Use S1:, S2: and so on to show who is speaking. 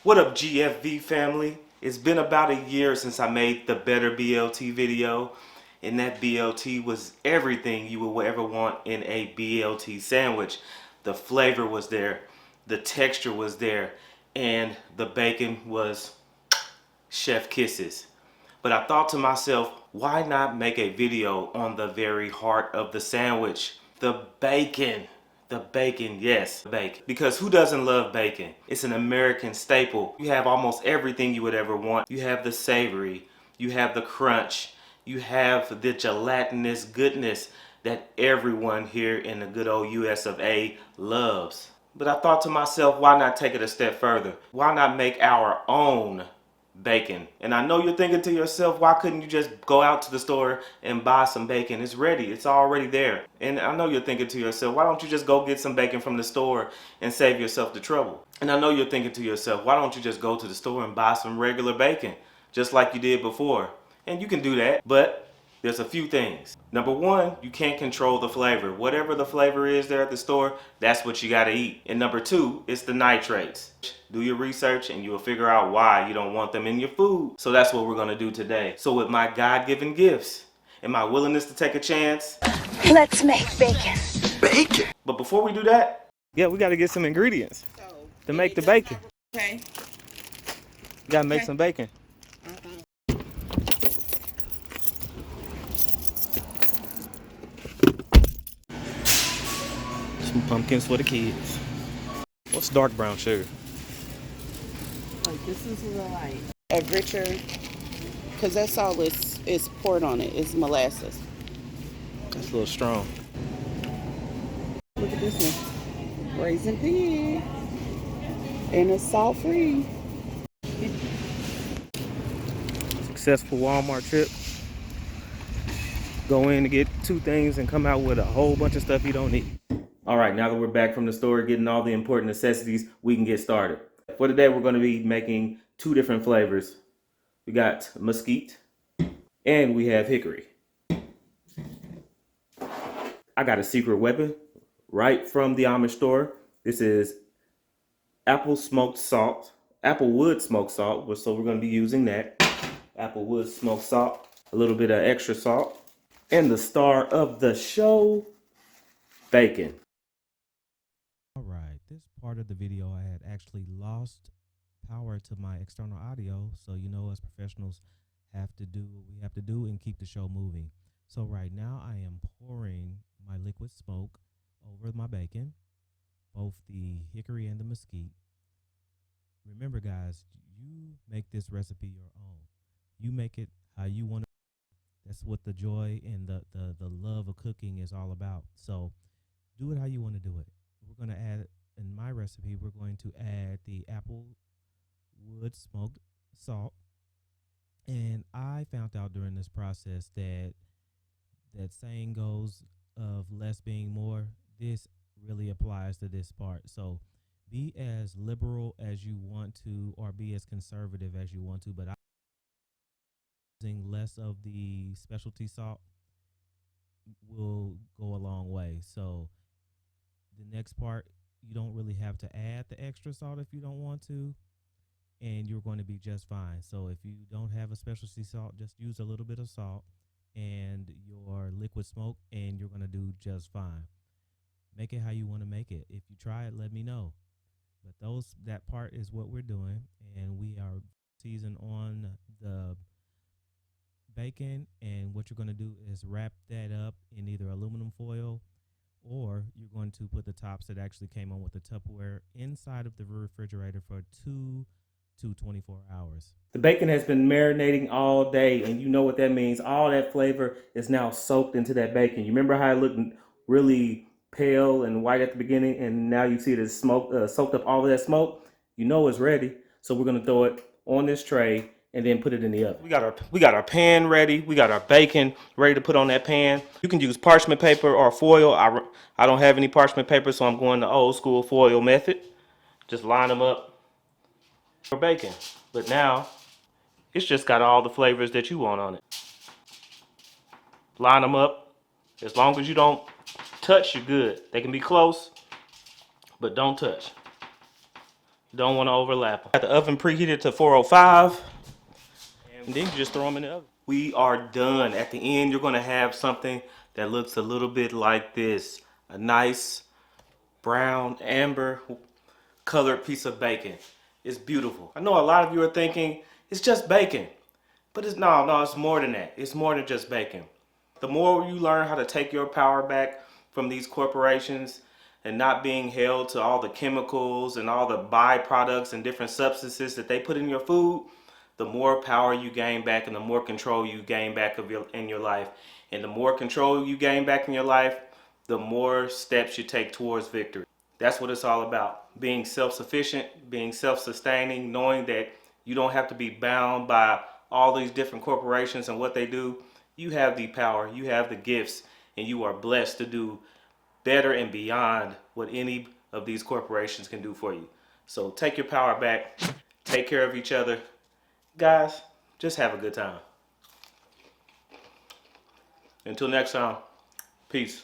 S1: What up, GFV family? It's been about a year since I made the Better BLT video, and that BLT was everything you would ever want in a BLT sandwich. The flavor was there, the texture was there, and the bacon was chef kisses. But I thought to myself, why not make a video on the very heart of the sandwich? The bacon. The bacon, yes, bacon. Because who doesn't love bacon? It's an American staple. You have almost everything you would ever want. You have the savory, you have the crunch, you have the gelatinous goodness that everyone here in the good old US of A loves. But I thought to myself, why not take it a step further? Why not make our own bacon? And I know you're thinking to yourself, why couldn't you just go out to the store and buy some bacon? It's ready, it's already there. And I know you're thinking to yourself, why don't you just go get some bacon from the store and save yourself the trouble? And I know you're thinking to yourself, why don't you just go to the store and buy some regular bacon just like you did before? And you can do that, but there's a few things. Number one, you can't control the flavor. Whatever the flavor is there at the store, that's what you gotta eat. And number two, it's the nitrates. Do your research and you'll figure out why you don't want them in your food. So that's what we're gonna do today. So with my God-given gifts and my willingness to take a chance,
S2: let's make bacon.
S1: Bacon? But before we do that, yeah, we gotta get some ingredients to make the bacon.
S3: Okay.
S1: We gotta make some bacon. Some pumpkins for the kids. What's dark brown sugar?
S3: Like this is like a richer, because that's all is poured on it. It's molasses.
S1: That's a little strong.
S3: Look at this one. Raisin pig. And it's salt free.
S1: Successful Walmart trip. Go in to get two things and come out with a whole bunch of stuff you don't need. All right, now that we're back from the store getting all the important necessities, we can get started. For today, we're going to be making two different flavors. We got mesquite and we have hickory. I got a secret weapon right from the Amish store. This is applewood smoked salt, so we're going to be using that. Applewood smoked salt, a little bit of extra salt, and the star of the show, bacon.
S4: All right, this part of the video I had actually lost power to my external audio, so you know us professionals have to do what we have to do and keep the show moving. So right now I am pouring my liquid smoke over my bacon, both the hickory and the mesquite. Remember guys, you make this recipe your own. You make it how you want it. That's what the joy and the love of cooking is all about. So do it how you want to do it. We're going to add, in my recipe, we're going to add the applewood smoked salt. And I found out during this process that saying goes of less being more. This really applies to this part. So be as liberal as you want to, or be as conservative as you want to, but I'm using less of the specialty salt will go a long way. So the next part, you don't really have to add the extra salt if you don't want to, and you're going to be just fine. So if you don't have a specialty salt, just use a little bit of salt and your liquid smoke, and you're going to do just fine. Make it how you want to make it. If you try it, let me know. But that part is what we're doing, and we are seasoning on the bacon, and what you're going to do is wrap that up in either aluminum foil, or you're going to put the tops that actually came on with the Tupperware inside of the refrigerator for 2 to 24 hours.
S1: The bacon has been marinating all day, and you know what that means. All that flavor is now soaked into that bacon. You remember how it looked really pale and white at the beginning, and now you see it is soaked up all of that smoke? You know it's ready. So we're going to throw it on this tray and then put it in the oven. We got our pan ready. We got our bacon ready to put on that pan. You can use parchment paper or foil. I don't have any parchment paper, so I'm going the old school foil method. Just line them up for bacon. But now it's just got all the flavors that you want on it. Line them up. As long as you don't touch, you're good. They can be close, but don't touch. Don't want to overlap them. Got the oven preheated to 405. And then you just throw them in the oven. We are done. At the end, you're going to have something that looks a little bit like this. A nice brown, amber colored piece of bacon. It's beautiful. I know a lot of you are thinking, it's just bacon. But it's no, it's more than that. It's more than just bacon. The more you learn how to take your power back from these corporations and not being held to all the chemicals and all the byproducts and different substances that they put in your food, the more power you gain back and the more control you gain back in your life. And the more control you gain back in your life, the more steps you take towards victory. That's what it's all about. Being self-sufficient, being self-sustaining, knowing that you don't have to be bound by all these different corporations and what they do. You have the power, you have the gifts, and you are blessed to do better and beyond what any of these corporations can do for you. So take your power back, take care of each other. Guys, just have a good time. Until next time, peace.